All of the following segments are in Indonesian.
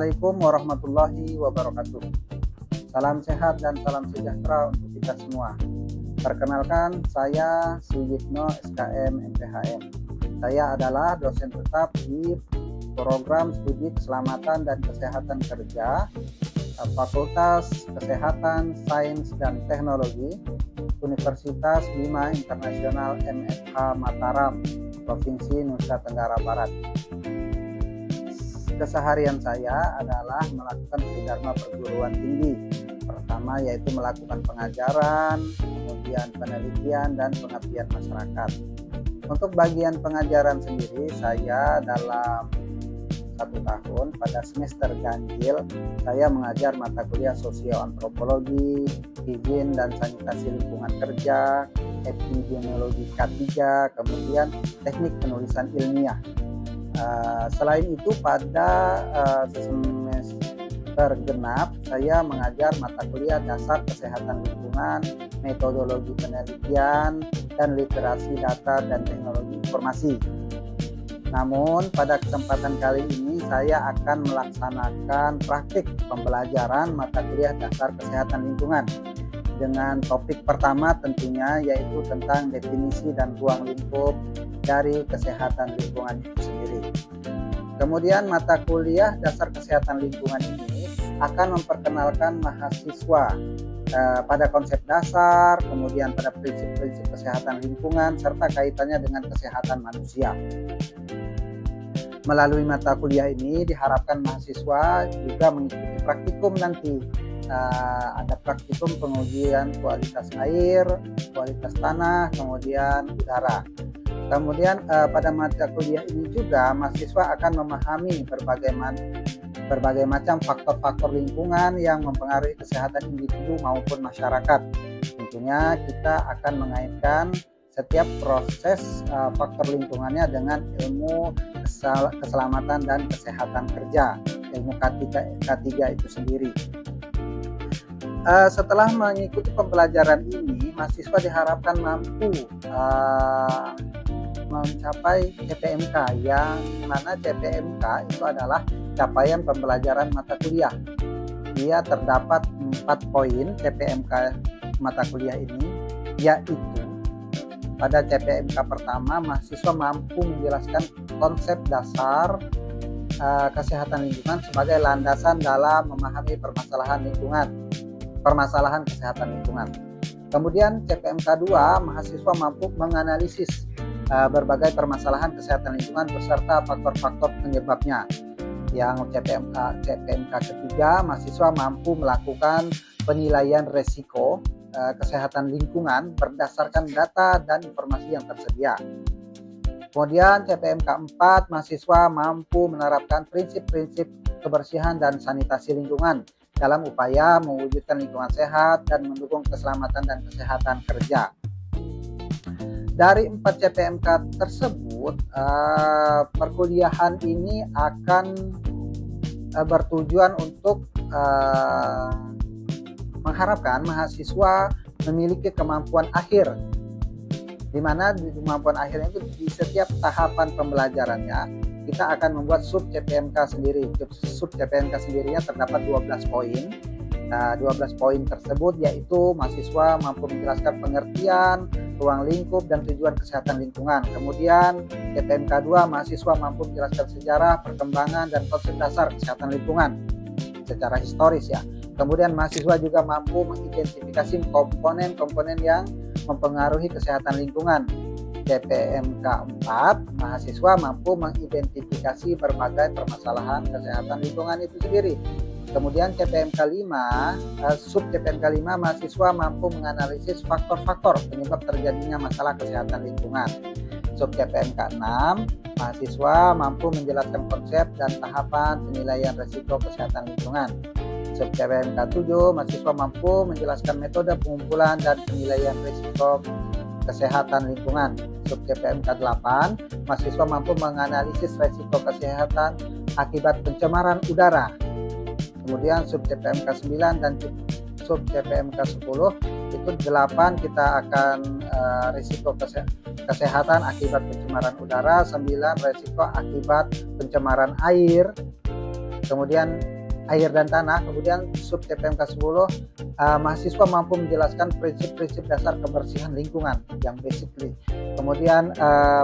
Assalamualaikum warahmatullahi wabarakatuh. Salam sehat dan salam sejahtera untuk kita semua. Perkenalkan, saya Suyitno SKM MPHM. Saya adalah dosen tetap di Program Studi Keselamatan dan Kesehatan Kerja Fakultas Kesehatan, Sains dan Teknologi Universitas Bima Internasional MFH Mataram, Provinsi Nusa Tenggara Barat. Keseharian saya adalah melakukan tridharma perguruan tinggi. Pertama yaitu melakukan pengajaran, kemudian penelitian dan pengabdian masyarakat. Untuk bagian pengajaran sendiri, saya dalam 1 tahun pada semester ganjil saya mengajar mata kuliah sosioantropologi, higien dan sanitasi lingkungan kerja, epidemiologi K3, kemudian teknik penulisan ilmiah. Selain itu pada semester genap saya mengajar mata kuliah dasar kesehatan lingkungan, metodologi penelitian, dan literasi data dan teknologi informasi. Namun pada kesempatan kali ini saya akan melaksanakan praktik pembelajaran mata kuliah dasar kesehatan lingkungan dengan topik pertama tentunya yaitu tentang definisi dan ruang lingkup dari kesehatan lingkungan itu sendiri. Kemudian mata kuliah dasar kesehatan lingkungan ini akan memperkenalkan mahasiswa pada konsep dasar, kemudian pada prinsip-prinsip kesehatan lingkungan, serta kaitannya dengan kesehatan manusia. Melalui mata kuliah ini diharapkan mahasiswa juga mengikuti praktikum nanti. Ada praktikum pengujian kualitas air, kualitas tanah, kemudian udara. Kemudian pada mata kuliah ini juga mahasiswa akan memahami berbagai macam faktor-faktor lingkungan yang mempengaruhi kesehatan individu maupun masyarakat. Tentunya kita akan mengaitkan setiap proses faktor lingkungannya dengan ilmu keselamatan dan kesehatan kerja, ilmu K3 itu sendiri. Setelah mengikuti pembelajaran ini, mahasiswa diharapkan mampu mencapai CPMK, yang mana CPMK itu adalah capaian pembelajaran mata kuliah. Dia terdapat 4 poin CPMK mata kuliah ini, yaitu pada CPMK pertama mahasiswa mampu menjelaskan konsep dasar kesehatan lingkungan sebagai landasan dalam memahami permasalahan kesehatan lingkungan. Kemudian CPMK 2 mahasiswa mampu menganalisis berbagai permasalahan kesehatan lingkungan beserta faktor-faktor penyebabnya. Yang CPMK ketiga mahasiswa mampu melakukan penilaian resiko kesehatan lingkungan berdasarkan data dan informasi yang tersedia. Kemudian CPMK 4 mahasiswa mampu menerapkan prinsip-prinsip kebersihan dan sanitasi lingkungan dalam upaya mewujudkan lingkungan sehat dan mendukung keselamatan dan kesehatan kerja. Dari 4 CPMK tersebut, perkuliahan ini akan bertujuan untuk mengharapkan mahasiswa memiliki kemampuan akhir, di mana di kemampuan akhirnya itu di setiap tahapan pembelajarannya kita akan membuat sub CPMK sendiri. Sub CPMK sendirinya terdapat 12 poin. 12 poin tersebut yaitu mahasiswa mampu menjelaskan pengertian, ruang lingkup, dan tujuan kesehatan lingkungan. Kemudian CPMK 2 mahasiswa mampu menjelaskan sejarah, perkembangan, dan konsep dasar kesehatan lingkungan secara historis ya. Kemudian mahasiswa juga mampu mengidentifikasi komponen-komponen yang mempengaruhi kesehatan lingkungan. CPMK 4 mahasiswa mampu mengidentifikasi berbagai permasalahan kesehatan lingkungan itu sendiri. Kemudian CPMK 5, sub CPMK 5 mahasiswa mampu menganalisis faktor-faktor penyebab terjadinya masalah kesehatan lingkungan. Sub CPMK 6 mahasiswa mampu menjelaskan konsep dan tahapan penilaian risiko kesehatan lingkungan. Sub CPMK 7 mahasiswa mampu menjelaskan metode pengumpulan dan penilaian risiko kesehatan lingkungan. Sub CPMK 8 mahasiswa mampu menganalisis risiko kesehatan akibat pencemaran udara. Kemudian sub CPMK 9 dan sub CPMK 10 itu 8 kita akan risiko kesehatan akibat pencemaran udara, 9 risiko akibat pencemaran air. Kemudian air dan tanah. Kemudian sub CPMK 10 mahasiswa mampu menjelaskan prinsip-prinsip dasar kebersihan lingkungan yang basically. Kemudian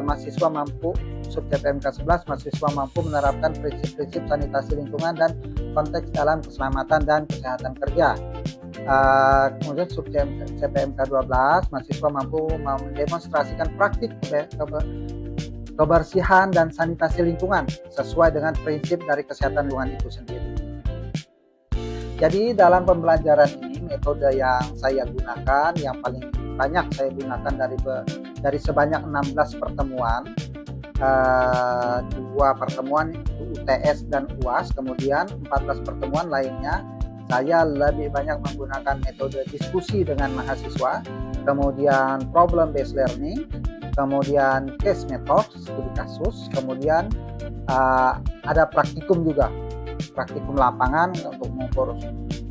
mahasiswa mampu sub CPMK 11 mahasiswa mampu menerapkan prinsip-prinsip sanitasi lingkungan dan konteks dalam keselamatan dan kesehatan kerja. Kemudian sub CPMK 12 mahasiswa mampu mendemonstrasikan praktik kebersihan dan sanitasi lingkungan sesuai dengan prinsip dari kesehatan lingkungan itu sendiri. Jadi dalam pembelajaran ini metode yang saya gunakan, yang paling banyak saya gunakan dari sebanyak 16 pertemuan, 2 pertemuan UTS dan UAS, kemudian 14 pertemuan lainnya saya lebih banyak menggunakan metode diskusi dengan mahasiswa, kemudian problem based learning, kemudian case method, studi kasus, kemudian ada praktikum juga, praktikum lapangan untuk mengukur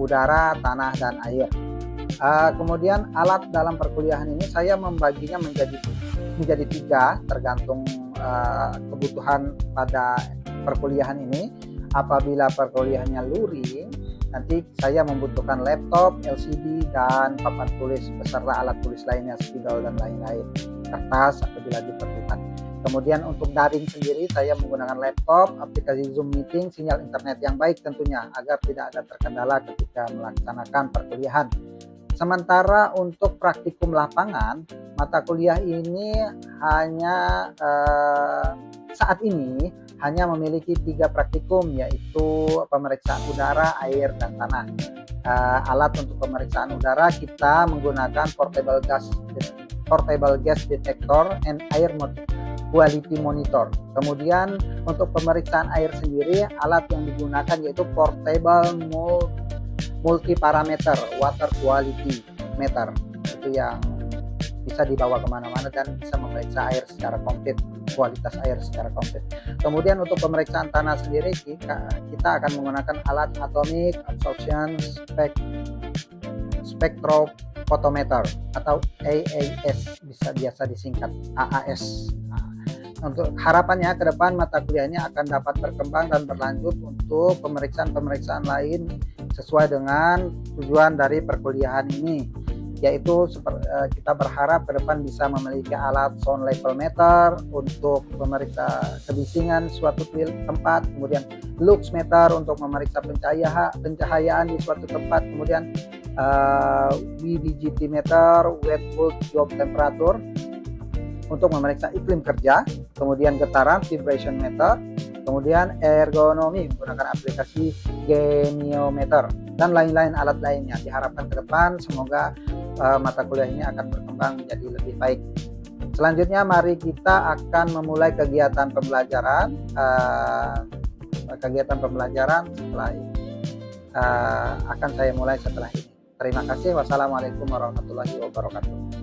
udara, tanah, dan air. Kemudian alat dalam perkuliahan ini saya membaginya menjadi 3 tergantung kebutuhan pada perkuliahan ini. Apabila perkuliahannya luring, nanti saya membutuhkan laptop, LCD, dan papan tulis beserta alat tulis lainnya, spidol dan lain-lain, kertas apabila diperlukan. Kemudian untuk daring sendiri saya menggunakan laptop, aplikasi Zoom meeting, sinyal internet yang baik tentunya agar tidak ada terkendala ketika melaksanakan perkuliahan. Sementara untuk praktikum lapangan, mata kuliah ini hanya saat ini hanya memiliki 3 praktikum, yaitu pemeriksaan udara, air, dan tanah. Alat untuk pemeriksaan udara kita menggunakan portable gas detector and air quality monitor. Kemudian untuk pemeriksaan air sendiri, alat yang digunakan yaitu portable multi-parameter water quality meter. Itu yang bisa dibawa kemana-mana dan bisa memeriksa air secara komplit, kualitas air secara komplit. Kemudian untuk pemeriksaan tanah sendiri kita akan menggunakan alat atomic absorption spectrophotometer atau AAS, biasa disingkat AAS. Untuk harapannya ke depan mata kuliahnya akan dapat berkembang dan berlanjut untuk pemeriksaan lain sesuai dengan tujuan dari perkuliahan ini, yaitu kita berharap ke depan bisa memiliki alat sound level meter untuk memeriksa kebisingan suatu tempat, kemudian lux meter untuk memeriksa pencahayaan di suatu tempat, kemudian VDGT meter, wet bulb job temperature untuk memeriksa iklim kerja, kemudian getaran vibration meter, kemudian ergonomi menggunakan aplikasi geniometer, dan lain-lain alat lainnya. Diharapkan ke depan semoga mata kuliah ini akan berkembang menjadi lebih baik. Selanjutnya mari kita akan memulai kegiatan pembelajaran setelah ini. Akan saya mulai setelah ini. Terima kasih. Wassalamualaikum warahmatullahi wabarakatuh.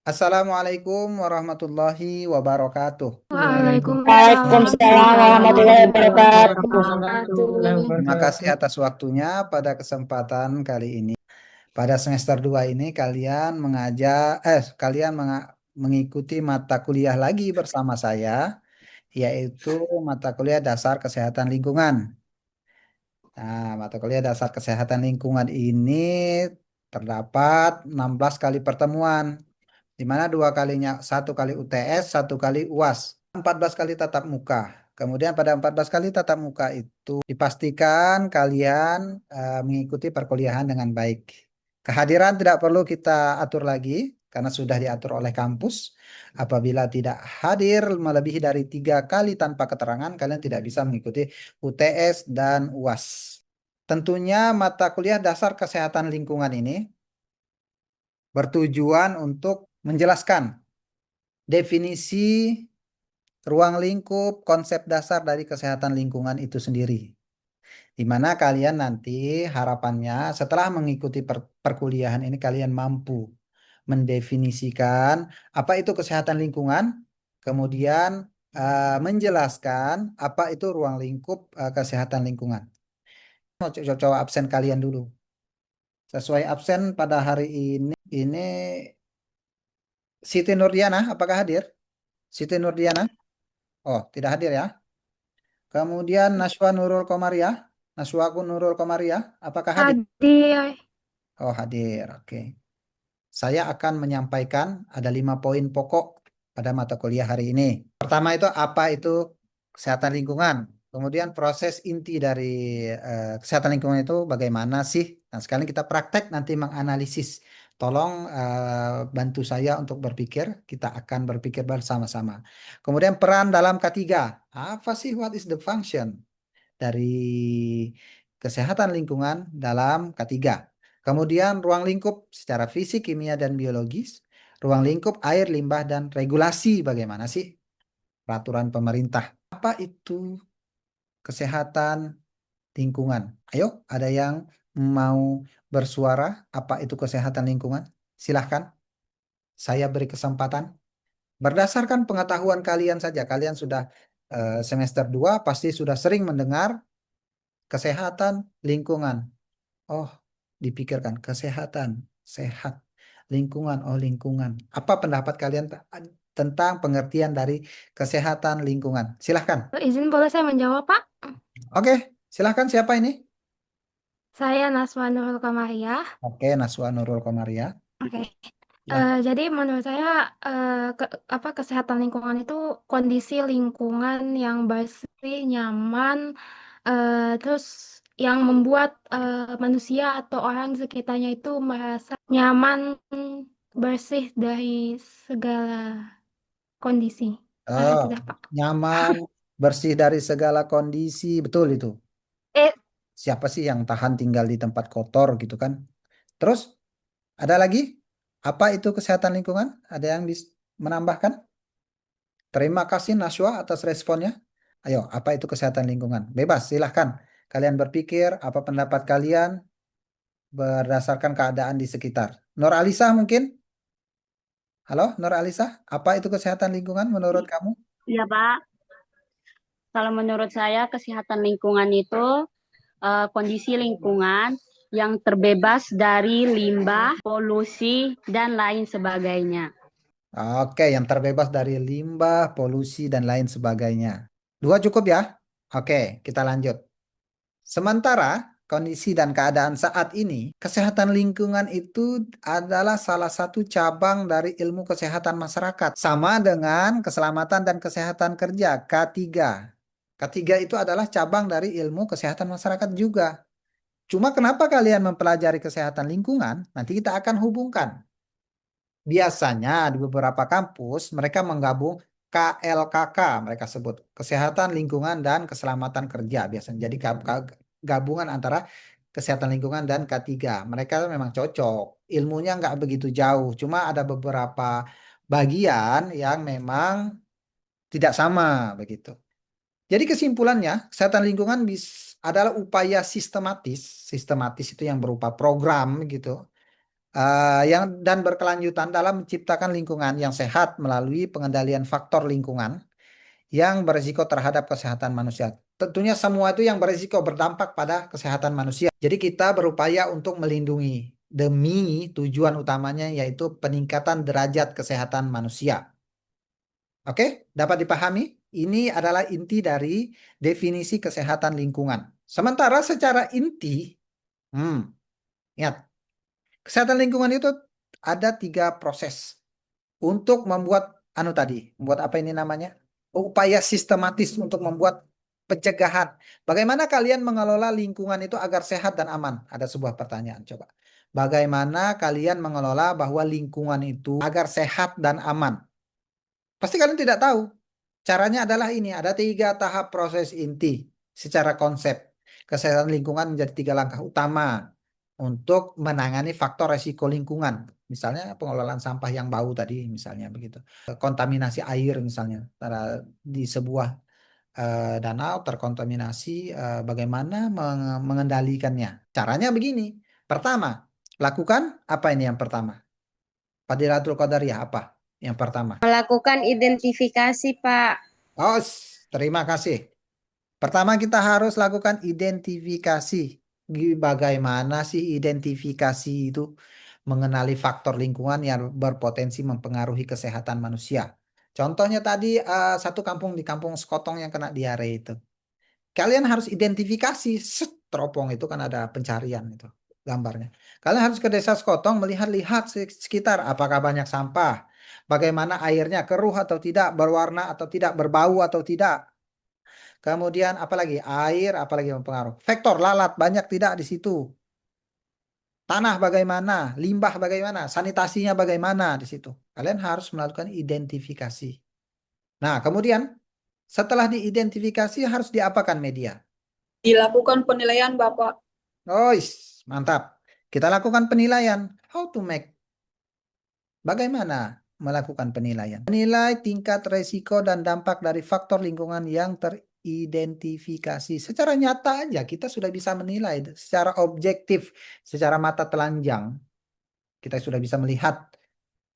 Assalamualaikum warahmatullahi wabarakatuh. Waalaikumsalam warahmatullahi wabarakatuh. Terima kasih atas waktunya pada kesempatan kali ini. Pada semester 2 ini kalian mengikuti mata kuliah lagi bersama saya, yaitu mata kuliah dasar kesehatan lingkungan. Nah, mata kuliah dasar kesehatan lingkungan ini terdapat 16 kali pertemuan, di mana 2 kalinya 1 kali UTS, 1 kali UAS, 14 kali tatap muka. Kemudian pada 14 kali tatap muka itu dipastikan kalian mengikuti perkuliahan dengan baik. Kehadiran tidak perlu kita atur lagi karena sudah diatur oleh kampus. Apabila tidak hadir melebihi dari 3 kali tanpa keterangan, kalian tidak bisa mengikuti UTS dan UAS. Tentunya mata kuliah dasar kesehatan lingkungan ini bertujuan untuk menjelaskan definisi ruang lingkup, konsep dasar dari kesehatan lingkungan itu sendiri. Di mana kalian nanti harapannya setelah mengikuti perkuliahan ini kalian mampu mendefinisikan apa itu kesehatan lingkungan, kemudian menjelaskan apa itu ruang lingkup kesehatan lingkungan. Coba absen kalian dulu. Sesuai absen pada hari ini Siti Nurdiana, apakah hadir? Siti Nurdiana? Oh, tidak hadir ya. Kemudian Naswa Nurul Komariah. Naswaku Nurul Komariah, apakah hadir? Hadir. Oh, hadir. Oke. Saya akan menyampaikan ada 5 poin pokok pada mata kuliah hari ini. Pertama itu apa itu kesehatan lingkungan. Kemudian proses inti dari kesehatan lingkungan itu bagaimana sih? Nah, sekarang kita praktek nanti menganalisis. Tolong bantu saya untuk berpikir. Kita akan berpikir bersama-sama. Kemudian peran dalam K3. Apa sih what is the function dari kesehatan lingkungan dalam K3? Kemudian ruang lingkup secara fisik, kimia, dan biologis. Ruang lingkup air, limbah, dan regulasi. Bagaimana sih peraturan pemerintah? Apa itu kesehatan lingkungan? Ayo, ada yang mau bersuara? Apa itu kesehatan lingkungan? Silahkan, saya beri kesempatan. Berdasarkan pengetahuan kalian saja, kalian sudah semester 2 pasti sudah sering mendengar kesehatan lingkungan. Oh, dipikirkan kesehatan, sehat, lingkungan, oh lingkungan. Apa pendapat kalian tentang pengertian dari kesehatan lingkungan? Silahkan. Izin boleh saya menjawab, Pak? Oke, silahkan siapa ini? Saya Naswa Nurul Kamariah. Oke, Naswa Nurul Komaria. Oke. Silahkan. Jadi menurut saya kesehatan lingkungan itu kondisi lingkungan yang bersih, nyaman, terus yang membuat manusia atau orang di sekitarnya itu merasa nyaman, bersih dari segala kondisi. Oh, Itu dah, Pak. nyaman, bersih dari segala kondisi, betul itu. Eh, Siapa sih yang tahan tinggal di tempat kotor gitu kan? Terus, ada lagi? Apa itu kesehatan lingkungan? Ada yang bisa menambahkan? Terima kasih Naswa atas responnya. Ayo, apa itu kesehatan lingkungan? Bebas, silahkan. Kalian berpikir apa pendapat kalian berdasarkan keadaan di sekitar. Nur Alisa mungkin? Halo, Nur Alisa, apa itu kesehatan lingkungan menurut kamu? Iya, Pak. Kalau menurut saya kesehatan lingkungan itu kondisi lingkungan yang terbebas dari limbah, polusi, dan lain sebagainya. Oke, yang terbebas dari limbah, polusi, dan lain sebagainya. 2 cukup ya? Oke, kita lanjut. Sementara kondisi dan keadaan saat ini, kesehatan lingkungan itu adalah salah satu cabang dari ilmu kesehatan masyarakat. Sama dengan keselamatan dan kesehatan kerja, K3. K3 itu adalah cabang dari ilmu kesehatan masyarakat juga. Cuma kenapa kalian mempelajari kesehatan lingkungan? Nanti kita akan hubungkan. Biasanya di beberapa kampus mereka menggabung KLKK, mereka sebut kesehatan lingkungan dan keselamatan kerja biasanya. Jadi gabungan antara kesehatan lingkungan dan K3. Mereka memang cocok. Ilmunya nggak begitu jauh, cuma ada beberapa bagian yang memang tidak sama begitu. Jadi kesimpulannya, kesehatan lingkungan adalah upaya sistematis, sistematis itu yang berupa program gitu, yang dan berkelanjutan dalam menciptakan lingkungan yang sehat melalui pengendalian faktor lingkungan yang berisiko terhadap kesehatan manusia. Tentunya semua itu yang berisiko berdampak pada kesehatan manusia. Jadi kita berupaya untuk melindungi demi tujuan utamanya yaitu peningkatan derajat kesehatan manusia. Oke, dapat dipahami? Ini adalah inti dari definisi kesehatan lingkungan. Sementara secara inti, ingat, kesehatan lingkungan itu ada 3 proses untuk membuat membuat apa ini namanya? Upaya sistematis untuk membuat pencegahan. Bagaimana kalian mengelola lingkungan itu agar sehat dan aman? Ada sebuah pertanyaan, coba. Bagaimana kalian mengelola bahwa lingkungan itu agar sehat dan aman? Pasti kalian tidak tahu. Caranya adalah ini, ada 3 tahap proses inti secara konsep. Kesehatan lingkungan menjadi 3 langkah utama untuk menangani faktor resiko lingkungan. Misalnya pengelolaan sampah yang bau tadi, misalnya begitu. Kontaminasi air misalnya, di sebuah danau terkontaminasi, bagaimana mengendalikannya. Caranya begini. Pertama, lakukan apa ini yang pertama? Fadilatul Qadariyah apa? Yang pertama. Melakukan identifikasi, Pak. Oh, terima kasih. Pertama kita harus lakukan identifikasi. Bagaimana sih identifikasi itu? Mengenali faktor lingkungan yang berpotensi mempengaruhi kesehatan manusia. Contohnya tadi satu kampung di Kampung Sekotong yang kena diare itu. Kalian harus identifikasi, set, teropong itu kan ada pencarian itu gambarnya. Kalian harus ke desa Sekotong melihat-lihat sekitar apakah banyak sampah, bagaimana airnya keruh atau tidak, berwarna atau tidak, berbau atau tidak. Kemudian apalagi air, apalagi yang mempengaruhi. Faktor lalat banyak tidak di situ. Tanah bagaimana, limbah bagaimana, sanitasinya bagaimana di situ. Kalian harus melakukan identifikasi. Nah, kemudian setelah diidentifikasi harus diapakan media? Dilakukan penilaian, Bapak. Oh, mantap. Kita lakukan penilaian. How to make? Bagaimana melakukan penilaian? Menilai tingkat resiko dan dampak dari faktor lingkungan yang teridentifikasi. Secara nyata aja kita sudah bisa menilai secara objektif, secara mata telanjang. Kita sudah bisa melihat.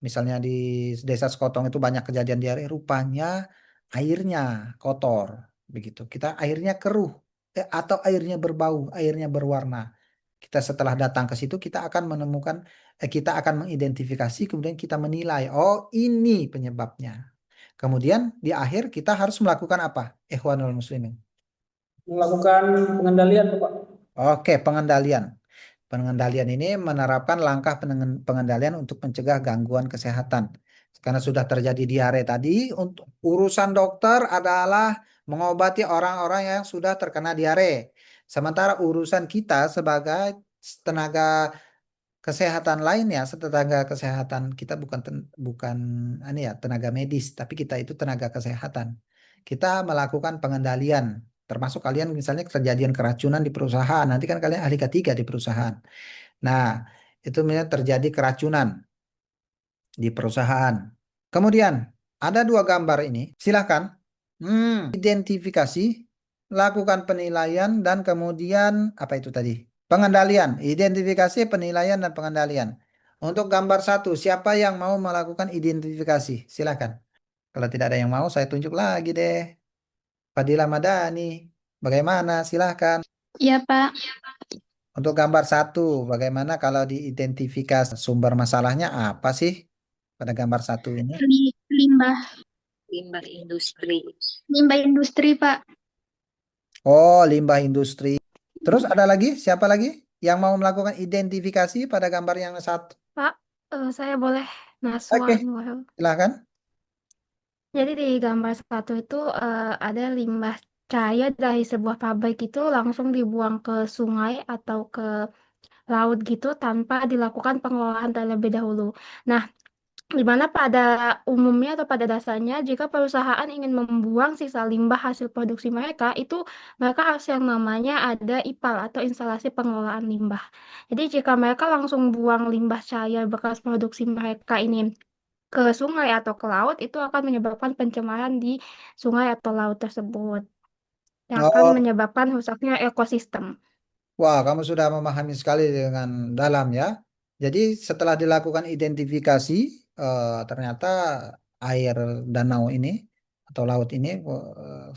Misalnya di desa Sekotong itu banyak kejadian diare, rupanya airnya kotor, begitu. Kita airnya keruh, atau airnya berbau, airnya berwarna. Kita setelah datang ke situ kita akan menemukan, kita akan mengidentifikasi, kemudian kita menilai, oh ini penyebabnya. Kemudian di akhir kita harus melakukan apa? Ikhwanul muslimin. Melakukan pengendalian, Bapak. Oke, pengendalian. Pengendalian ini menerapkan langkah pengendalian untuk mencegah gangguan kesehatan. Karena sudah terjadi diare tadi, untuk urusan dokter adalah mengobati orang-orang yang sudah terkena diare. Sementara urusan kita sebagai tenaga kesehatan lainnya, tenaga kesehatan kita bukan ini ya, tenaga medis, tapi kita itu tenaga kesehatan. Kita melakukan pengendalian, termasuk kalian misalnya kejadian keracunan di perusahaan, nanti kan kalian ahli ketiga di perusahaan. Nah, itu misalnya terjadi keracunan di perusahaan. Kemudian ada dua gambar ini, silakan. Identifikasi, lakukan penilaian, dan kemudian apa itu tadi? Pengendalian, identifikasi, penilaian, dan pengendalian. Untuk gambar satu, siapa yang mau melakukan identifikasi? Silakan. Kalau tidak ada yang mau, saya tunjuk lagi deh. Fadila Madani, bagaimana? Silakan. Iya, Pak. Untuk gambar satu, bagaimana kalau diidentifikasi sumber masalahnya apa sih pada gambar satu ini? Limbah, Limbah industri. limbah industri, Pak. Oh, limbah industri. Terus ada lagi? Siapa lagi yang mau melakukan identifikasi pada gambar yang satu? Pak, saya boleh Oke, naswan. silahkan. Jadi di gambar satu itu ada limbah cair dari sebuah pabrik itu langsung dibuang ke sungai atau ke laut gitu tanpa dilakukan pengelolaan terlebih dahulu. Nah, di mana pada umumnya atau pada dasarnya jika perusahaan ingin membuang sisa limbah hasil produksi mereka, itu mereka harus yang namanya ada IPAL atau instalasi pengelolaan limbah. Jadi jika mereka langsung buang limbah cair bekas produksi mereka ini ke sungai atau ke laut, itu akan menyebabkan pencemaran di sungai atau laut tersebut, yang akan Oh, menyebabkan rusaknya ekosistem. wah, kamu sudah memahami sekali dengan dalam ya. Jadi setelah dilakukan identifikasi, ternyata air danau ini atau laut ini,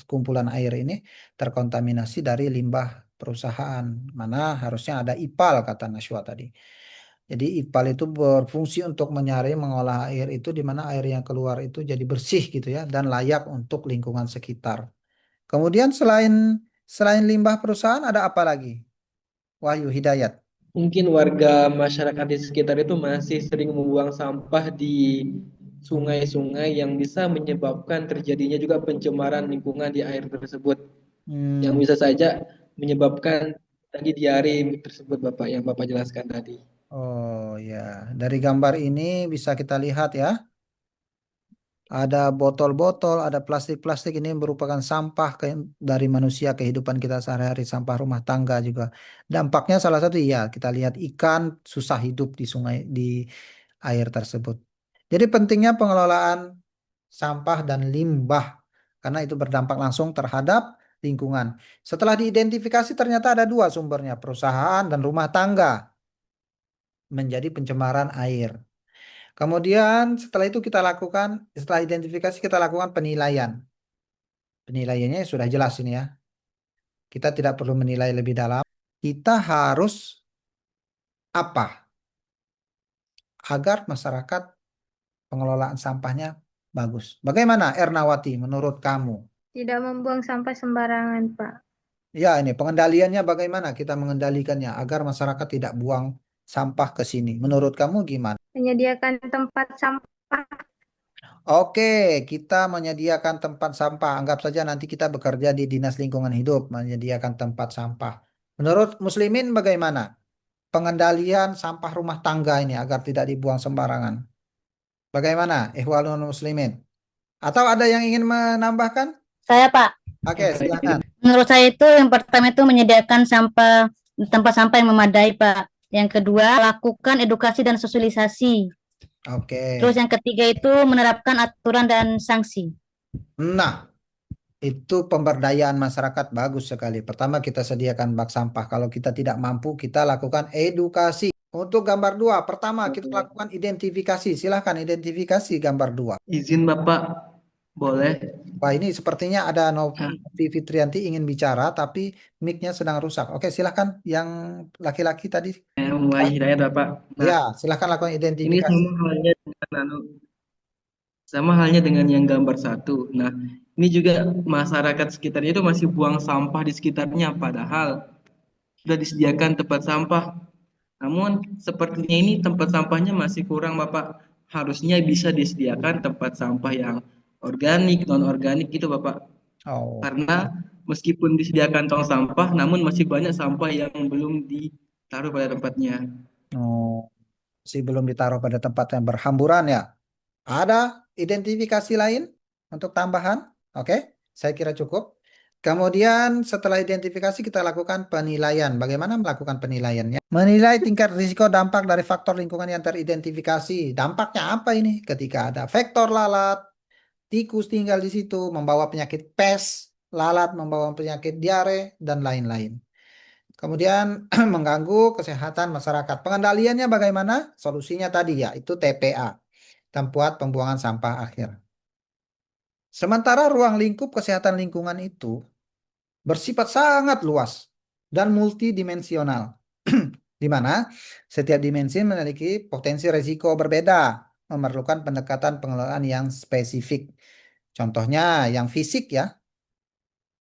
kumpulan air ini terkontaminasi dari limbah perusahaan. Mana harusnya ada IPAL kata Nashwa tadi. Jadi IPAL itu berfungsi untuk menyaring, mengolah air itu di mana air yang keluar itu jadi bersih gitu ya dan layak untuk lingkungan sekitar. Kemudian selain limbah perusahaan ada apa lagi? Wahyu Hidayat. Mungkin warga masyarakat di sekitar itu masih sering membuang sampah di sungai-sungai yang bisa menyebabkan terjadinya juga pencemaran lingkungan di air tersebut, yang Hmm, bisa saja menyebabkan tadi diare tersebut, Bapak, yang Bapak jelaskan tadi. oh ya, dari gambar ini bisa kita lihat ya, ada botol-botol, ada plastik-plastik ini merupakan sampah dari manusia kehidupan kita sehari-hari, sampah rumah tangga juga. Dampaknya salah satu ya, kita lihat ikan susah hidup di sungai di air tersebut. Jadi pentingnya pengelolaan sampah dan limbah karena itu berdampak langsung terhadap lingkungan. Setelah diidentifikasi ternyata ada dua sumbernya, perusahaan dan rumah tangga menjadi pencemaran air. Kemudian setelah itu setelah identifikasi kita lakukan penilaian. Penilaiannya sudah jelas ini ya. Kita tidak perlu menilai lebih dalam. Kita harus apa? Agar masyarakat pengelolaan sampahnya Bagus. Bagaimana Ernawati menurut kamu? Tidak membuang sampah sembarangan, Pak. Ya, ini pengendaliannya bagaimana kita mengendalikannya agar masyarakat tidak buang sampah ke sini. Menurut kamu gimana? Menyediakan tempat sampah. Oke, kita menyediakan tempat sampah. Anggap saja nanti kita bekerja di Dinas Lingkungan Hidup, menyediakan tempat sampah. Menurut Muslimin bagaimana? Pengendalian sampah rumah tangga ini agar tidak dibuang sembarangan. Bagaimana, Ikhwanul Muslimin? Atau ada yang ingin menambahkan? Saya, Pak. Oke, silakan. Menurut saya itu yang pertama itu menyediakan tempat sampah yang memadai, Pak. Yang kedua, lakukan edukasi dan sosialisasi. Oke. Terus yang ketiga itu menerapkan aturan dan sanksi. Nah, itu pemberdayaan masyarakat bagus sekali. Pertama kita sediakan bak sampah. Kalau kita tidak mampu, kita lakukan edukasi. Untuk gambar 2, pertama kita lakukan identifikasi. Silahkan identifikasi gambar 2. Izin Bapak, boleh? Wah, ini sepertinya ada Novi Fitrianti ingin bicara, tapi mic-nya sedang rusak. Oke, silahkan yang laki-laki tadi. Mulai hidayat Bapak. Nah, Ya, silahkan lakukan ini identifikasi. sama halnya dengan yang gambar 1. Nah, ini juga masyarakat sekitarnya itu masih buang sampah di sekitarnya, padahal sudah disediakan tempat sampah. Namun sepertinya ini tempat sampahnya masih kurang, Bapak. Harusnya bisa disediakan tempat sampah yang organik, non-organik gitu, Bapak. Oh, Karena meskipun disediakan tong sampah, namun masih banyak sampah yang belum ditaruh pada tempatnya. oh, masih belum ditaruh pada tempat yang berhamburan ya. Ada identifikasi lain untuk tambahan? Oke, saya kira cukup. Kemudian setelah identifikasi kita lakukan penilaian. Bagaimana melakukan penilaiannya? Menilai tingkat risiko dampak dari faktor lingkungan yang teridentifikasi. Dampaknya apa ini? Ketika ada faktor lalat, tikus tinggal di situ, membawa penyakit pes, lalat membawa penyakit diare, dan lain-lain. Kemudian mengganggu kesehatan masyarakat. Pengendaliannya bagaimana? Solusinya tadi ya, itu TPA, tempat pembuangan sampah akhir. Sementara ruang lingkup kesehatan lingkungan itu bersifat sangat luas dan multidimensional, di mana setiap dimensi memiliki potensi risiko berbeda, memerlukan pendekatan pengelolaan yang spesifik. Contohnya yang fisik ya,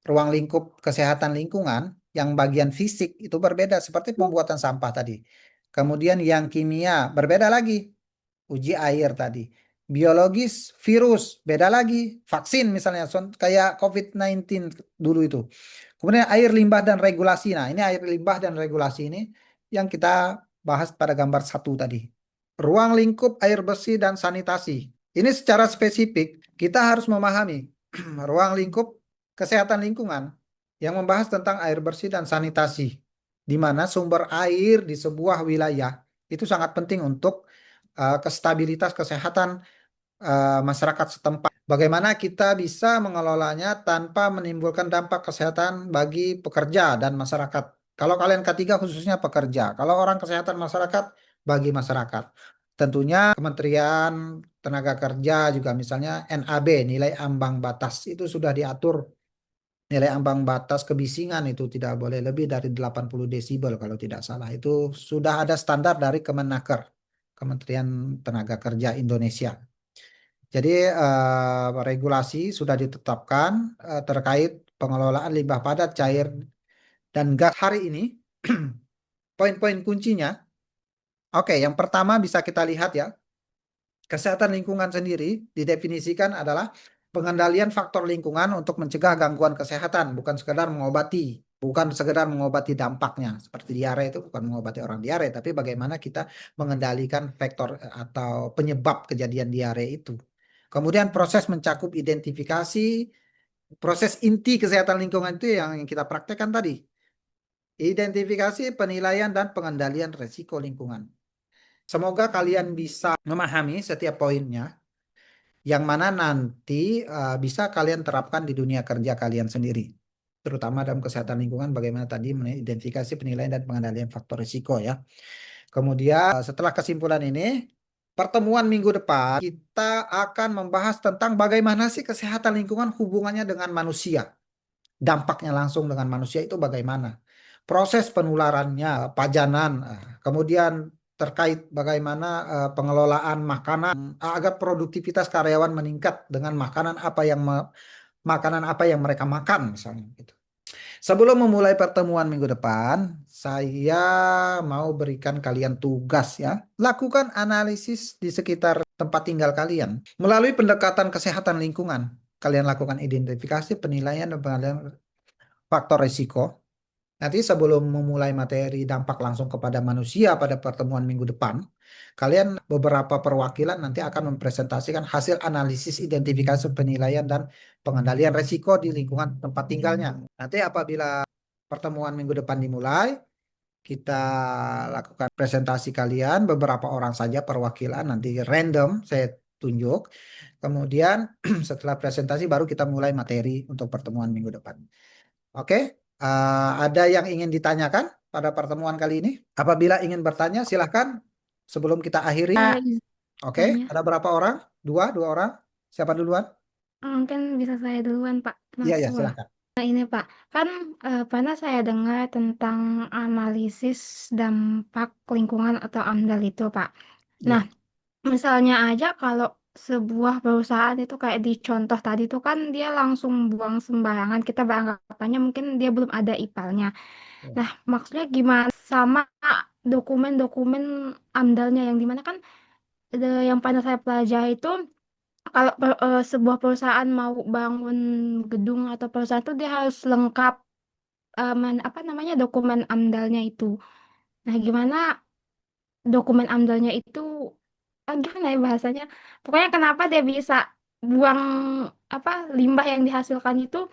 ruang lingkup kesehatan lingkungan yang bagian fisik itu berbeda seperti pembuatan sampah tadi. Kemudian yang kimia berbeda lagi, uji air tadi. Biologis, virus, beda lagi. Vaksin misalnya, kayak COVID-19 dulu itu. Kemudian air limbah dan regulasi. Nah, ini air limbah dan regulasi ini yang kita bahas pada gambar 1 tadi. Ruang lingkup air bersih dan sanitasi. Ini secara spesifik kita harus memahami ruang lingkup kesehatan lingkungan yang membahas tentang air bersih dan sanitasi, di mana sumber air di sebuah wilayah itu sangat penting untuk kestabilitas kesehatan masyarakat setempat. Bagaimana kita bisa mengelolanya tanpa menimbulkan dampak kesehatan bagi pekerja dan masyarakat. Kalau kalian ketiga khususnya pekerja, kalau orang kesehatan masyarakat bagi masyarakat. Tentunya Kementerian Tenaga Kerja juga misalnya NAB, nilai ambang batas itu sudah diatur. Nilai ambang batas kebisingan itu tidak boleh lebih dari 80 desibel kalau tidak salah. Itu sudah ada standar dari Kemenaker, Kementerian Tenaga Kerja Indonesia. Jadi regulasi sudah ditetapkan terkait pengelolaan limbah padat, cair, dan gas hari ini. Poin-poin kuncinya, oke, yang pertama bisa kita lihat ya, kesehatan lingkungan sendiri didefinisikan adalah pengendalian faktor lingkungan untuk mencegah gangguan kesehatan, bukan sekedar mengobati. Bukan sekedar mengobati dampaknya, seperti diare itu bukan mengobati orang diare, tapi bagaimana kita mengendalikan faktor atau penyebab kejadian diare itu. Kemudian proses mencakup identifikasi, proses inti kesehatan lingkungan itu yang kita praktekkan tadi. Identifikasi, penilaian, dan pengendalian resiko lingkungan. Semoga kalian bisa memahami setiap poinnya, yang mana nanti bisa kalian terapkan di dunia kerja kalian sendiri. Terutama dalam kesehatan lingkungan, bagaimana tadi mengidentifikasi, penilaian, dan pengendalian faktor risiko ya. Kemudian setelah kesimpulan ini, pertemuan minggu depan kita akan membahas tentang bagaimana sih kesehatan lingkungan hubungannya dengan manusia. Dampaknya langsung dengan manusia itu bagaimana. Proses penularannya, pajanan, kemudian terkait bagaimana pengelolaan makanan agar produktivitas karyawan meningkat dengan makanan apa yang mereka makan misalnya gitu. Sebelum memulai pertemuan minggu depan, saya mau berikan kalian tugas ya. Lakukan analisis di sekitar tempat tinggal kalian. Melalui pendekatan kesehatan lingkungan, kalian lakukan identifikasi, penilaian, dan penilaian faktor risiko. Nanti sebelum memulai materi dampak langsung kepada manusia pada pertemuan minggu depan, kalian beberapa perwakilan nanti akan mempresentasikan hasil analisis identifikasi penilaian dan pengendalian risiko di lingkungan tempat tinggalnya. Nanti apabila pertemuan minggu depan dimulai, kita lakukan presentasi kalian, beberapa orang saja perwakilan, nanti random saya tunjuk. Kemudian setelah presentasi baru kita mulai materi untuk pertemuan minggu depan. Oke? Ada yang ingin ditanyakan pada pertemuan kali ini? Apabila ingin bertanya, silahkan sebelum kita akhiri. Oke, ada berapa orang? Dua orang? Siapa duluan? Mungkin bisa saya duluan, Pak. Iya, Mas, silahkan. Nah, ini Pak, kan pernah saya dengar tentang analisis dampak lingkungan atau AMDAL itu, Pak. Nah, misalnya aja kalau sebuah perusahaan itu kayak di contoh tadi itu kan dia langsung buang sembarangan, kita beranggapannya mungkin dia belum ada IPAL-nya. Nah, maksudnya gimana sama dokumen-dokumen AMDAL-nya yang dimana kan yang pernah saya pelajari itu kalau sebuah perusahaan mau bangun gedung atau perusahaan itu dia harus lengkap apa namanya dokumen AMDAL-nya itu. Nah, gimana dokumen AMDAL-nya itu gimana ya bahasanya? Pokoknya kenapa dia bisa buang apa limbah yang dihasilkan itu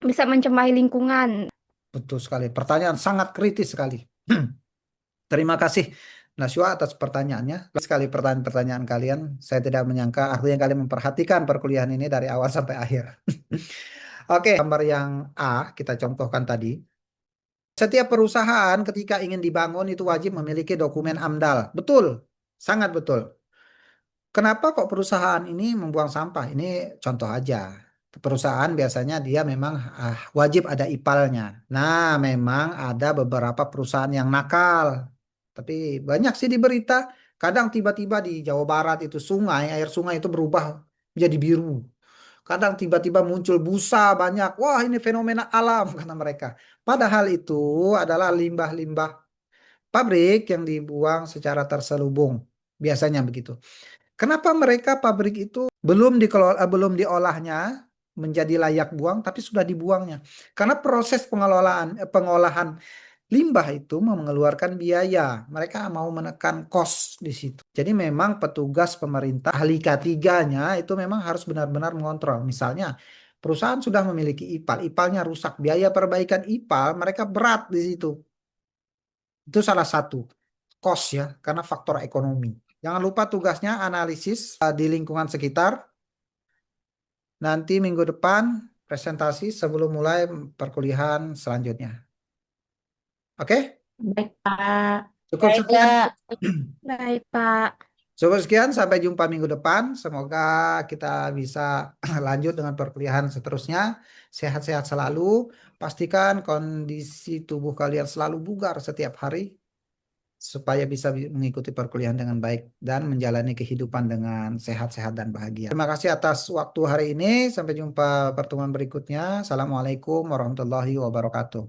bisa mencemari lingkungan. Betul sekali. Pertanyaan sangat kritis sekali. Terima kasih Naswa atas pertanyaannya. Sekali pertanyaan kalian, saya tidak menyangka artinya kalian memperhatikan perkuliahan ini dari awal sampai akhir. Oke, gambar yang A kita contohkan tadi. Setiap perusahaan ketika ingin dibangun itu wajib memiliki dokumen AMDAL. Betul, sangat betul. Kenapa kok perusahaan ini membuang sampah? Ini contoh aja. Perusahaan biasanya dia memang wajib ada IPAL-nya. Nah, memang ada beberapa perusahaan yang nakal. Tapi banyak sih di berita. Kadang tiba-tiba di Jawa Barat itu air sungai itu berubah menjadi biru. Kadang tiba-tiba muncul busa banyak. Wah, ini fenomena alam kata mereka. Padahal itu adalah limbah-limbah pabrik yang dibuang secara terselubung. Biasanya begitu. Kenapa mereka pabrik itu belum diolahnya menjadi layak buang, tapi sudah dibuangnya? Karena proses pengolahan limbah itu mengeluarkan biaya. Mereka mau menekan kos di situ. Jadi memang petugas pemerintah ahli K3-nya itu memang harus benar-benar mengontrol. Misalnya perusahaan sudah memiliki IPAL, IPAL-nya rusak, biaya perbaikan IPAL mereka berat di situ. Itu salah satu kos ya, karena faktor ekonomi. Jangan lupa tugasnya analisis di lingkungan sekitar. Nanti minggu depan presentasi sebelum mulai perkuliahan selanjutnya. Oke? Baik, Pak. Cukup Baik, sekian. Kak. Baik, Pak. Cukup sekian, sampai jumpa minggu depan. Semoga kita bisa lanjut dengan perkuliahan seterusnya. Sehat-sehat selalu. Pastikan kondisi tubuh kalian selalu bugar setiap hari, supaya bisa mengikuti perkuliahan dengan baik dan menjalani kehidupan dengan sehat-sehat dan bahagia. Terima kasih atas waktu hari ini. Sampai jumpa pertemuan berikutnya. Assalamualaikum warahmatullahi wabarakatuh.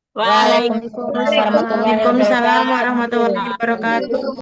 Waalaikumsalam warahmatullahi wabarakatuh. Waalaikumsalam warahmatullahi wabarakatuh.